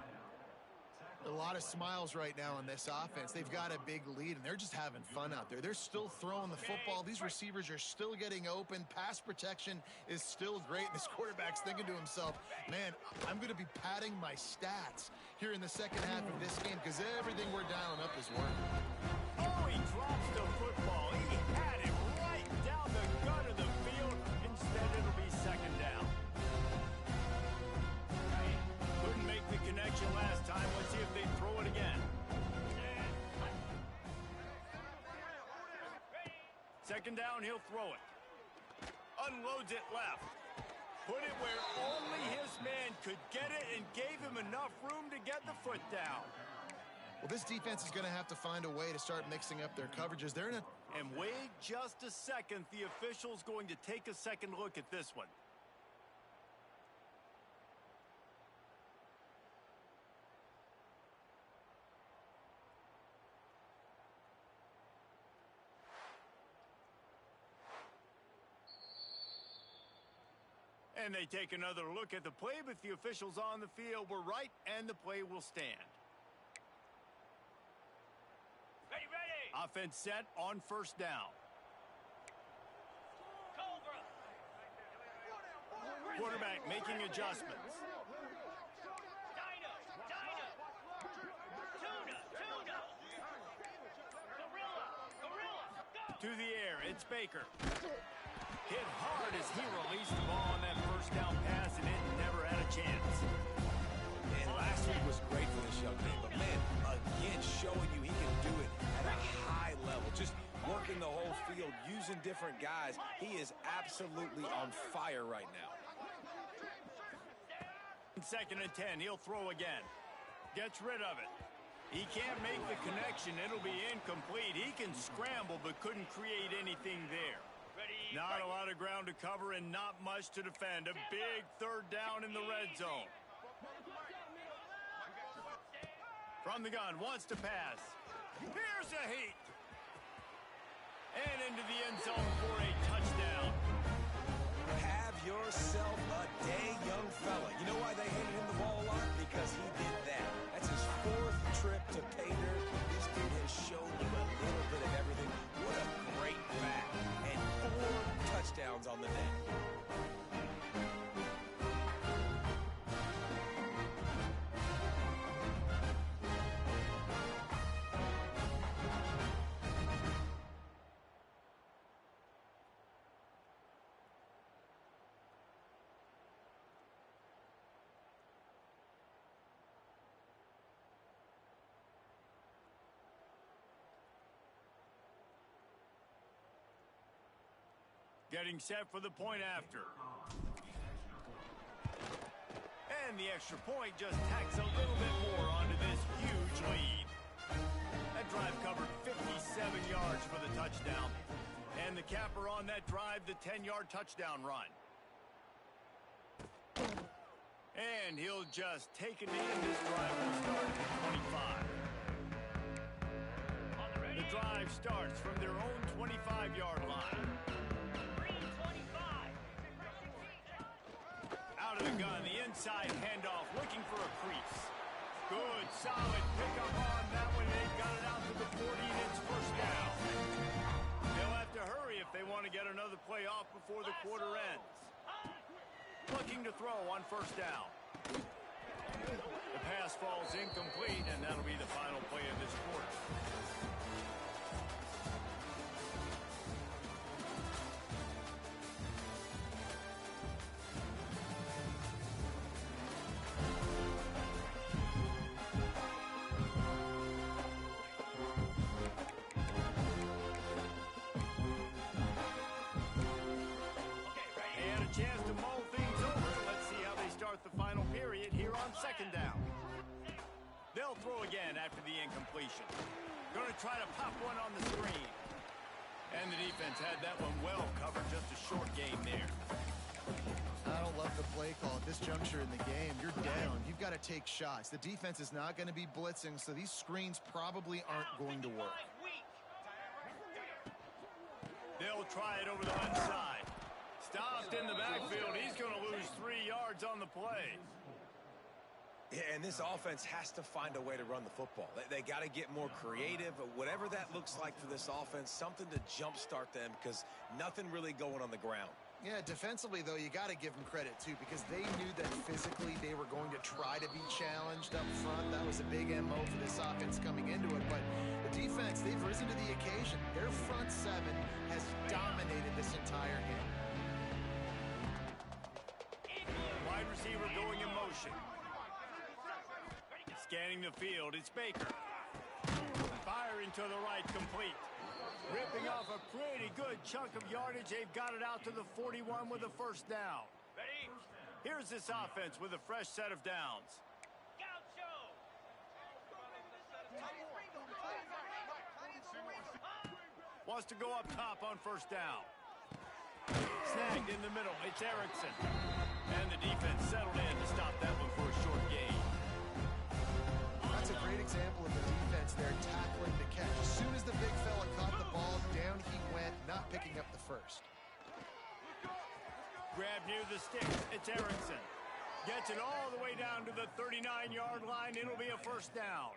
A lot of smiles right now on this offense. They've got a big lead, and they're just having fun out there. They're still throwing the football. These receivers are still getting open. Pass protection is still great. This quarterback's thinking to himself, man, I'm going to be padding my stats here in the 2nd half of this game because everything we're dialing up is working. Oh, he drops the football. He had it right down the gut of the field. Instead, it'll be 2nd down. Couldn't make the connection last time. Let's see if they throw it again. 2nd down, he'll throw it. Unloads it left. Put it where only his man could get it and gave him enough room to get the foot down. Well, this defense is going to have to find a way to start mixing up their coverages. They're in a... And wait just a second. The official's going to take a second look at this one. And they take another look at the play, but the officials on the field were right, and the play will stand. Ready, ready. Offense set on 1st down. Cobra. Quarterback making adjustments. Dino. Tuna. Gorilla. Go. To the air, it's Baker. Hit hard as he released the ball on that 1st down pass, and it never had a chance. And last week was great for this young man, but man, again, showing you he can do it at a high level. Just working the whole field, using different guys. He is absolutely on fire right now. 2nd and 10, he'll throw again. Gets rid of it. He can't make the connection. It'll be incomplete. He can scramble, but couldn't create anything there. Not a lot of ground to cover and not much to defend. A big 3rd down in the red zone. From the gun, wants to pass. Here's a heat. And into the end zone for a touchdown. Have yourself a day, young fella. You know why they touchdowns on the day. Getting set for the point after. And the extra point just tacks a little bit more onto this huge lead. That drive covered 57 yards for the touchdown. And the capper on that drive, the 10-yard touchdown run. And he'll just take it in. This drive will start at the 25. The drive starts from their own 25-yard line. Out of the gun, the inside handoff, looking for a crease. Good, solid pickup on that one. They got it out to the 40, and it's first down. They'll have to hurry if they want to get another play off before the quarter ends. Looking to throw on first down. The pass falls incomplete, and that'll be the final play of this quarter. Chance to mull things over. Let's see how they start the final period here on second down. They'll throw again after the incompletion. Going to try to pop one on the screen. And the defense had that one well covered. Just a short game there. I don't love the play call at this juncture in the game. You're down. You've got to take shots. The defense is not going to be blitzing, so these screens probably aren't going to work. They'll try it over the one side. Stopped in the backfield. He's going to lose 3 yards on the play. Yeah, and this offense has to find a way to run the football. They got to get more creative. Whatever that looks like for this offense, something to jumpstart them because nothing really going on the ground. Yeah, defensively, though, you got to give them credit, too, because they knew that physically they were going to try to be challenged up front. That was a big MO for this offense coming into it. But the defense, they've risen to the occasion. Their front seven has dominated this entire game. Wide receiver going in motion. Scanning the field, it's Baker. Firing to the right, complete. Ripping off a pretty good chunk of yardage. They've got it out to the 41 with a first down. Ready? Here's this offense with a fresh set of downs. Wants to go up top on first down. Snagged in the middle. It's Erickson. And the defense settled in to stop that one for a short gain. That's a great example of the defense there tackling the catch. As soon as the big fella caught the ball, down he went, not picking up the first. Grab near the sticks. It's Erickson. Gets it all the way down to the 39-yard line. It'll be a first down.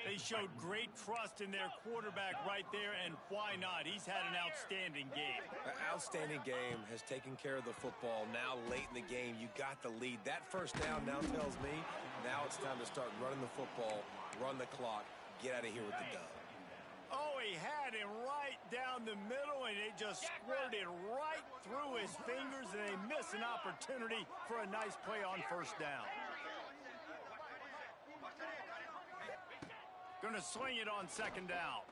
They showed great trust in their quarterback right there, and why not? He's had an outstanding game. An outstanding game, has taken care of the football. Now late in the game, you got the lead. That first down now tells me now it's time to start running the football, run the clock, get out of here with the dub. Oh, he had him right down the middle, and it just squirted right through his fingers, and they miss an opportunity for a nice play on first down. Going to swing it on second down.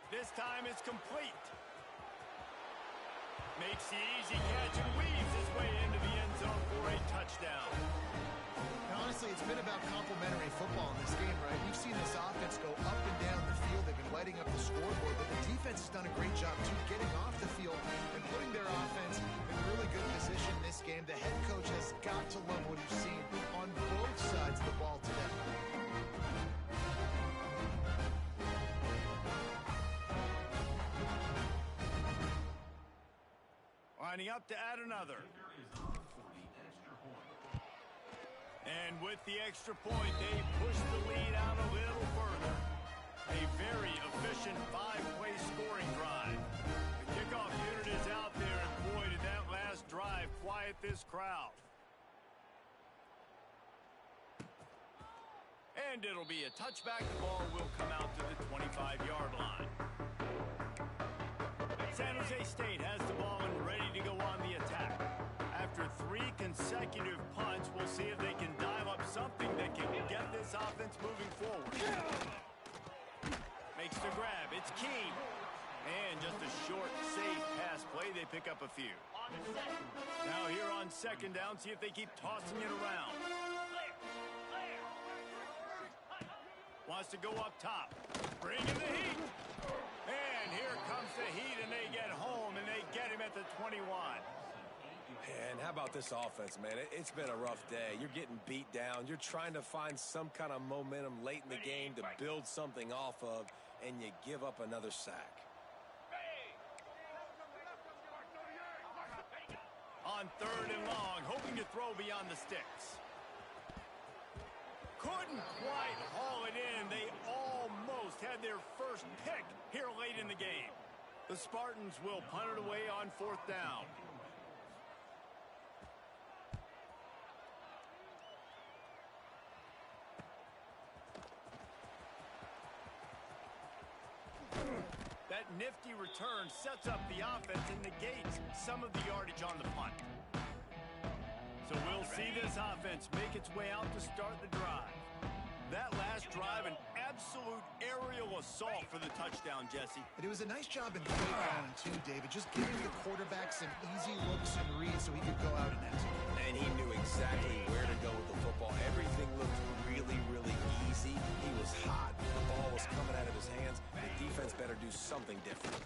This time it's complete. Makes the easy catch and weaves his way into the end zone for a touchdown. Now, honestly, it's been about complementary football in this game, right? We've seen this offense go up and down the field. They've been lighting up the scoreboard, but the defense has done a great job, too, getting off the field and putting their offense in really good position in this game. The head coach has got to love what he's seen on both sides of the ball today. Lining up to add another. And with the extra point, they push the lead out a little further. A very efficient 5-play scoring drive. this crowd. And it'll be a touchback. The ball will come out to the 25-yard line. San Jose State has the ball and ready to go on the attack. After 3 consecutive punts, we'll see if they can dial up something that can get this offense moving forward. Makes the grab. It's King. And just a short, safe pass play. They pick up a few. Now here on second down, see if they keep tossing it around. Wants to go up top. Bringing the heat. And here comes the heat, and they get home, and they get him at the 21. And how about this offense, man? It's been a rough day. You're getting beat down. You're trying to find some kind of momentum late in the game to build something off of, and you give up another sack. On third and long, hoping to throw beyond the sticks. Couldn't quite haul it in. They almost had their first pick here late in the game. The Spartans will punt it away on fourth down. That nifty return sets up the offense and negates some of the yardage on the punt. So we'll see this offense make its way out to start the drive. That last drive, an absolute aerial assault for the touchdown, Jesse. But it was a nice job in play calling, too, David. Just giving the quarterback some easy looks and reads so he could go out and execute. And he knew exactly where to go with the football. Everything looked really, really easy. He was hot. The ball was coming out of his hands. The defense better do something different.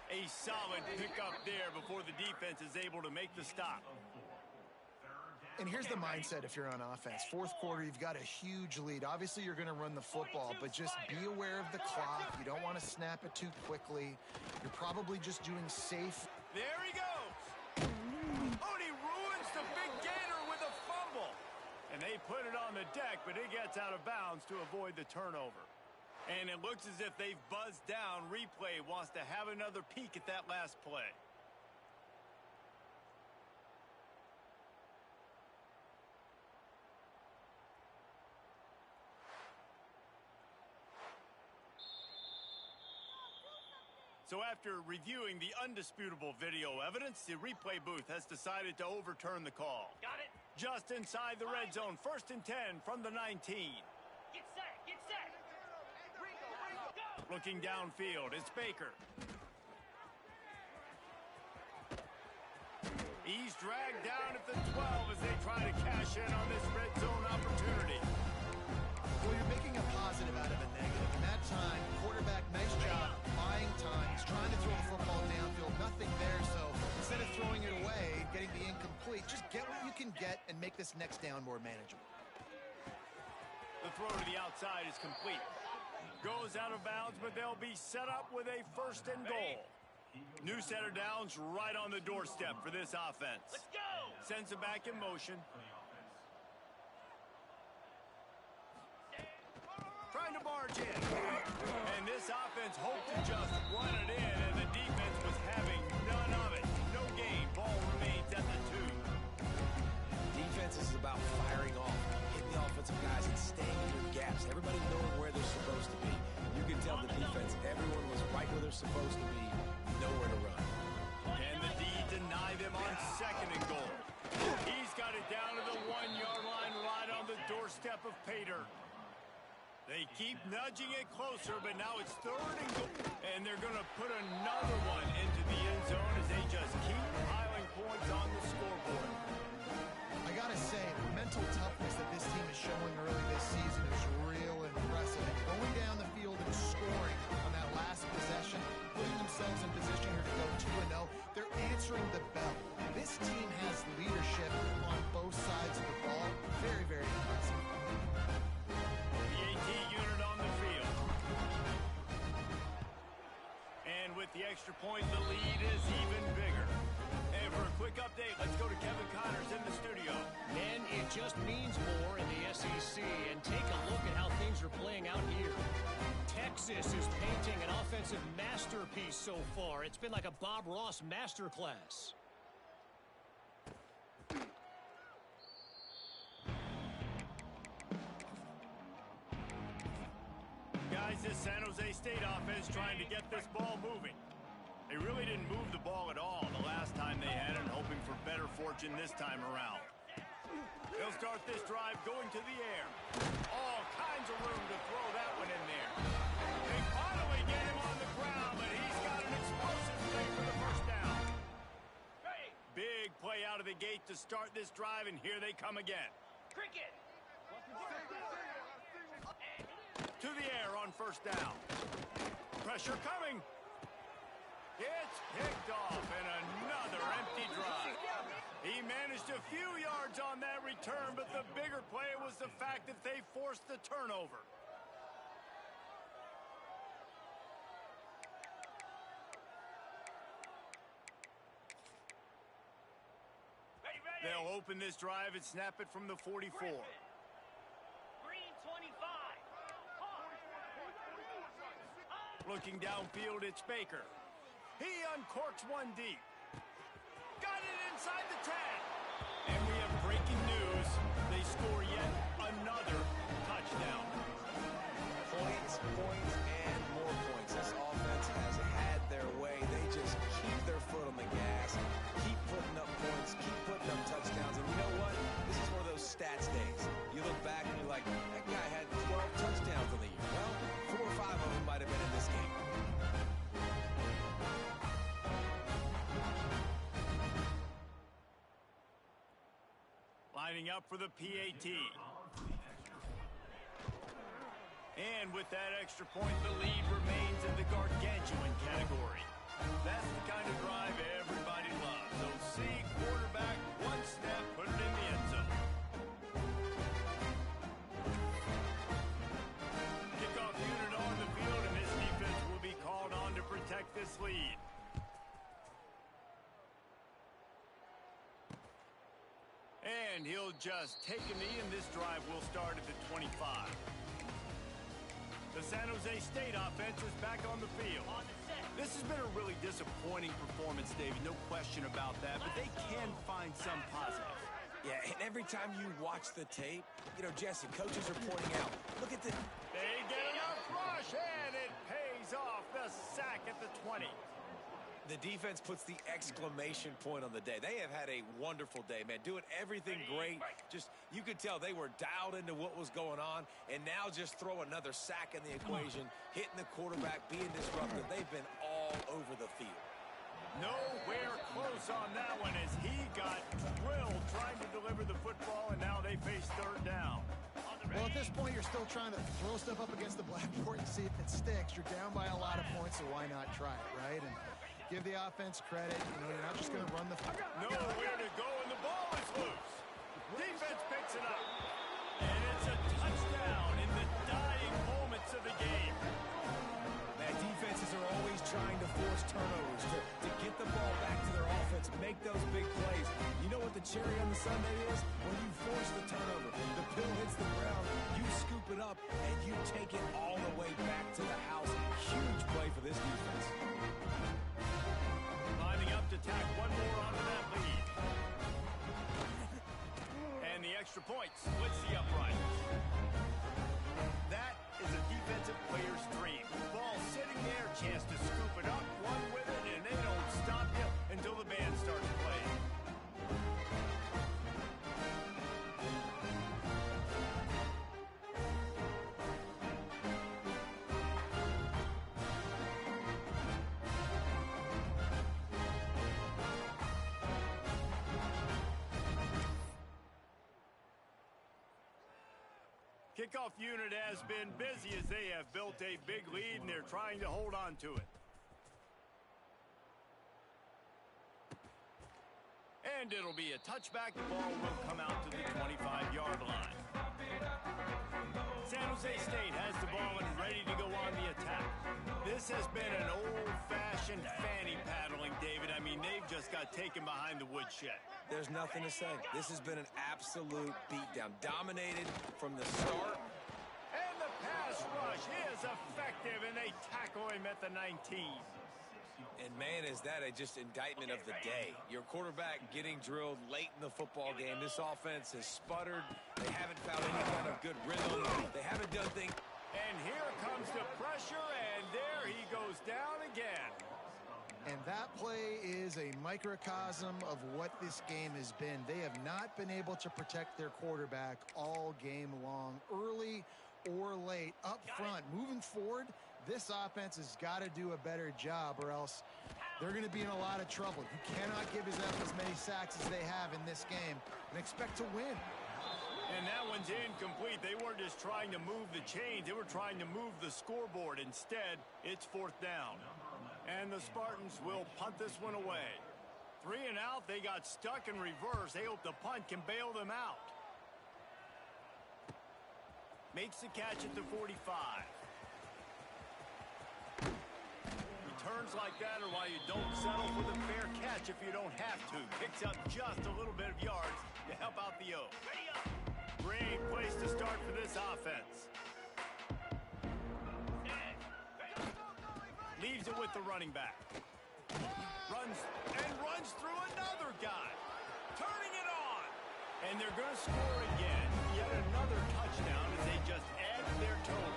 A solid pickup there before the defense is able to make the stop. And here's the mindset if you're on offense. Fourth quarter, you've got a huge lead. Obviously, you're going to run the football, but just be aware of the clock. You don't want to snap it too quickly. You're probably just doing safe. There he goes. Oh, and he ruins the big gainer with a fumble. And they put it on the deck, but it gets out of bounds to avoid the turnover. And it looks as if they've buzzed down. Replay wants to have another peek at that last play. So after reviewing the undisputable video evidence, the replay booth has decided to overturn the call. Got it. Just inside the red zone, 1st and 10 from the 19. Get set. Get set. Ringo, go. Looking downfield, it's Baker. He's dragged down at the 12 as they try to cash in on this red zone opportunity. Well, you're making a positive out of a negative. In that time, quarterback, nice job, buying time. He's trying to throw the football downfield. Nothing there, so instead of throwing it away, getting the incomplete, just get what you can get and make this next down more manageable. The throw to the outside is complete. Goes out of bounds, but they'll be set up with a 1st and goal. New set of downs right on the doorstep for this offense. Let's go. Sends it back in motion. Trying to barge in. And this offense hoped to just run it in, and the defense was having none of it. No gain. Ball remains at the 2. Defense is about firing off, hitting the offensive guys and staying in your gaps. Everybody knowing where they're supposed to be. You can tell the defense, everyone was right where they're supposed to be, nowhere to run. And the D deny them on 2nd and goal. He's got it down to the 1-yard line right on the doorstep of Pater. They keep nudging it closer, but now it's 3rd and goal. And they're going to put another one into the end zone as they just keep piling points on the scoreboard. I got to say, the mental toughness that this team is showing early this season is real impressive. And going down the field and scoring on that last possession, putting themselves in position here to go 2-0, they're answering the bell. This team has leadership on both sides of the ball. Very, very impressive. With the extra point, the lead is even bigger. And for a quick update, let's go to Kevin Connors in the studio. Men, it just means more in the SEC. And take a look at how things are playing out here. Texas is painting an offensive masterpiece so far. It's been like a Bob Ross masterclass. Guys, this San Jose State offense trying to get this ball moving. They really didn't move the ball at all the last time they had it, hoping for better fortune this time around. They'll start this drive going to the air. All kinds of room to throw that one in there. They finally get him on the ground, but he's got an explosive play for the first down. Big play out of the gate to start this drive, and here they come again. Cricket. To the air on first down. Pressure coming. It's picked off, and another empty drive. He managed a few yards on that return, but the bigger play was the fact that they forced the turnover. They'll open this drive and snap it from the 44. Green 25. Looking downfield, it's Baker. He uncorks one deep. Got it inside the 10. And we have breaking news. They score yet another touchdown. Points, and more points. This offense has had their way. They just keep their foot on the gas, keep putting up points, keep putting up touchdowns. And you know what? This is one of those stats days. You look back and you're like, that guy had 12 touchdowns on the year. Well, 4 or 5 of them might have been in this game. Lining up for the PAT. And with that extra point, the lead remains in the gargantuan category. That's the kind of drive everybody loves. So see quarterback, one step, put it in the end zone. Kickoff unit on the field, and this defense will be called on to protect this lead. And he'll just take a knee, and this drive will start at the 25. The San Jose State offense is back on the field. This has been a really disappointing performance, David, no question about that, but they can find some positive. Yeah, and every time you watch the tape, you know, Jesse, coaches are pointing out, look at the... They get enough rush, and it pays off. The sack at the 20. The defense puts the exclamation point on the day. They have had a wonderful day, man. Doing everything great. Just, you could tell they were dialed into what was going on, and now just throw another sack in the equation, hitting the quarterback, being disruptive. They've been all over the field. Nowhere close on that one as he got drilled trying to deliver the football, and now they face third down. Well, at this point, you're still trying to throw stuff up against the blackboard and see if it sticks. You're down by a lot of points, so why not try it, right? And give the offense credit. You know, you're not just going to run the... Nowhere to go, and the ball is loose. Defense picks it up. And it's a touchdown in the dying moments of the game. Man, defenses are always trying to force turnovers, to get the ball back to their offense, make those big plays. You know what the cherry on the sundae is? When you force the turnover, the pill hits the ground, you scoop it up, and you take it all the way back to the house. Huge play for this defense. Lining up to tack one more onto that lead. And the extra point splits the uprights. That is a defensive player's dream. Ball sitting there, chance to scoop it up, one with it, and they don't stop you until the band starts playing. Kickoff unit has been busy as they have built a big lead, and they're trying to hold on to it. And it'll be a touchback. The ball will come out to the 25-yard line. San Jose State has the ball and ready to go on the attack. This has been an old-fashioned fanny paddling, David. I mean, they've just got taken behind the woodshed. There's nothing to say. This has been an absolute beatdown. Dominated from the start. And the pass rush is effective, and they tackle him at the 19. And, man, is that just indictment of the day. Your quarterback getting drilled late in the football game. This offense has sputtered. They haven't found any kind of good rhythm. They haven't done things. And here comes the pressure, and there he goes down again. And that play is a microcosm of what this game has been. They have not been able to protect their quarterback all game long, early or late, up front. Moving forward, this offense has got to do a better job, or else they're going to be in a lot of trouble. You cannot give up as many sacks as they have in this game and expect to win. And that one's incomplete. They weren't just trying to move the chains. They were trying to move the scoreboard. Instead, it's 4th down. And the Spartans will punt this one away. 3 and out. They got stuck in reverse. They hope the punt can bail them out. Makes the catch at the 45. Returns like that are why you don't settle for the fair catch if you don't have to. Picks up just a little bit of yards to help out the O. Great place to start for this offense. Leaves it with the running back. Runs through another guy. Turning it on. And they're going to score again. Yet another touchdown as they just add to their total.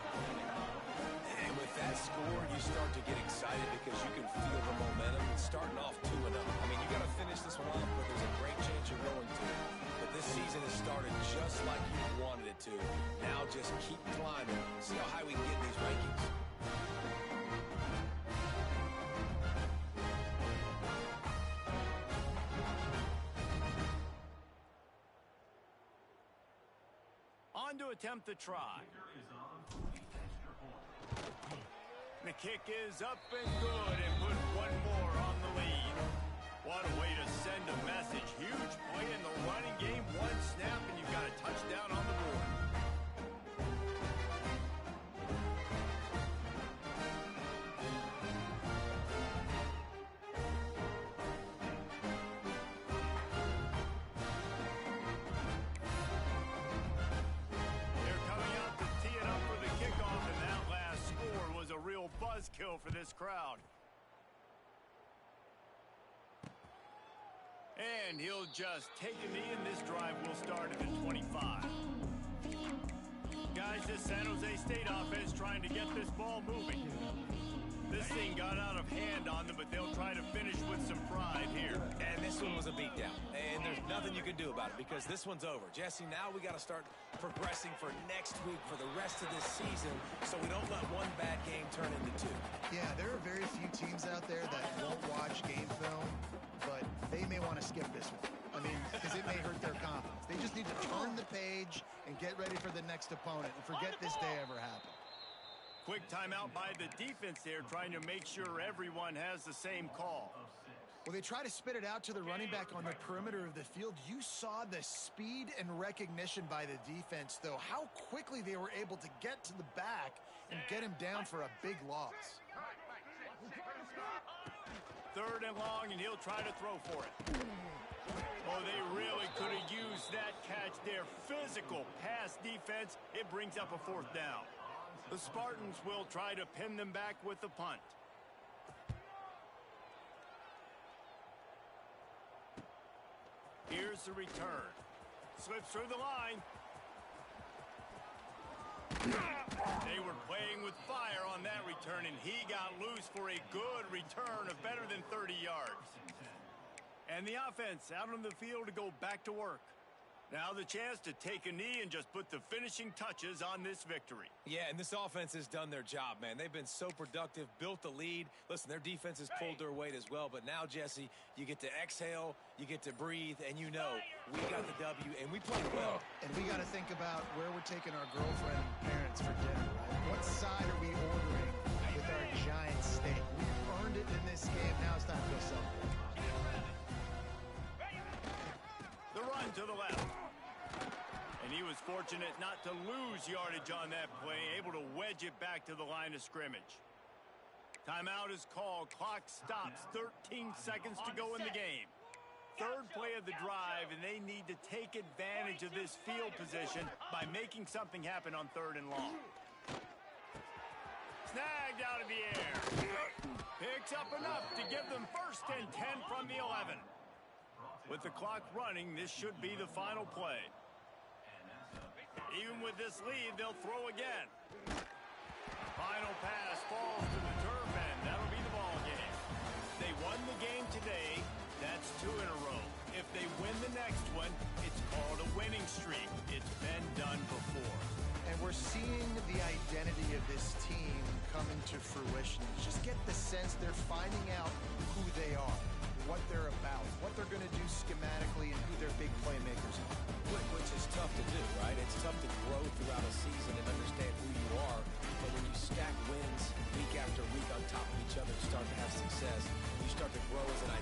And with that score, you start to get excited because you can feel the momentum. It's starting off 2-0. I mean, you got to finish this one off, but there's a great chance you're going to. But this season has started just like you wanted it to. Now just keep climbing. See how high we can get in these rankings. On to attempt the try. The kick is up and good and put one more on the lead. What a way to send a message. Huge play in the running game. One snap and you've got a touchdown on the board. Buzzkill for this crowd. And he'll just take a knee, and this drive will start at the 25. Guys, this San Jose State offense trying to get this ball moving. This thing got out of hand on them, but they'll try to finish with some pride here. And this one was a beatdown. And there's nothing you can do about it because this one's over. Jesse, now we got to start progressing for next week for the rest of this season so we don't let one bad game turn into 2. Yeah, there are very few teams out there that won't watch game film, but they may want to skip this one. I mean, because it may hurt their confidence. They just need to turn the page and get ready for the next opponent and forget this day ever happened. Quick timeout by the defense there, trying to make sure everyone has the same call. Well, they try to spit it out to the running back on the perimeter of the field. You saw the speed and recognition by the defense, though. How quickly they were able to get to the back and get him down for a big loss. 3rd and long, and he'll try to throw for it. Oh, they really could have used that catch there. Physical pass defense. It brings up a 4th down. The Spartans will try to pin them back with the punt. Here's the return. Slips through the line. They were playing with fire on that return, and he got loose for a good return of better than 30 yards. And the offense out on the field to go back to work. Now the chance to take a knee and just put the finishing touches on this victory. Yeah, and this offense has done their job, man. They've been so productive, built the lead. Listen, their defense has pulled their weight as well. But now, Jesse, you get to exhale, you get to breathe, and you know we got the W, and we played well. And we got to think about where we're taking our girlfriend and parents for dinner, right? What side are we ordering with our giant steak? We've earned it in this game. Now it's time to go celebrate. The run to the left. And he was fortunate not to lose yardage on that play, able to wedge it back to the line of scrimmage. Timeout is called. Clock stops. 13 seconds to go in the game. 3rd play of the drive, and they need to take advantage of this field position by making something happen on 3rd and long. Snagged out of the air. Picks up enough give them 1st and 10 from the 11. With the clock running, this should be the final play. Even with this lead, they'll throw again. Final pass falls to the turf, and that'll be the ball game. They won the game today. That's 2 in a row. If they win the next one, it's called a winning streak. It's been done before. And we're seeing the identity of this team coming to fruition. Just get the sense they're finding out who they are, what they're about, what they're going to do schematically, and who their big playmakers are. Which is tough to do, right? It's tough to grow throughout a season and understand who you are. But when you stack wins week after week on top of each other to start to have success, you start to grow as an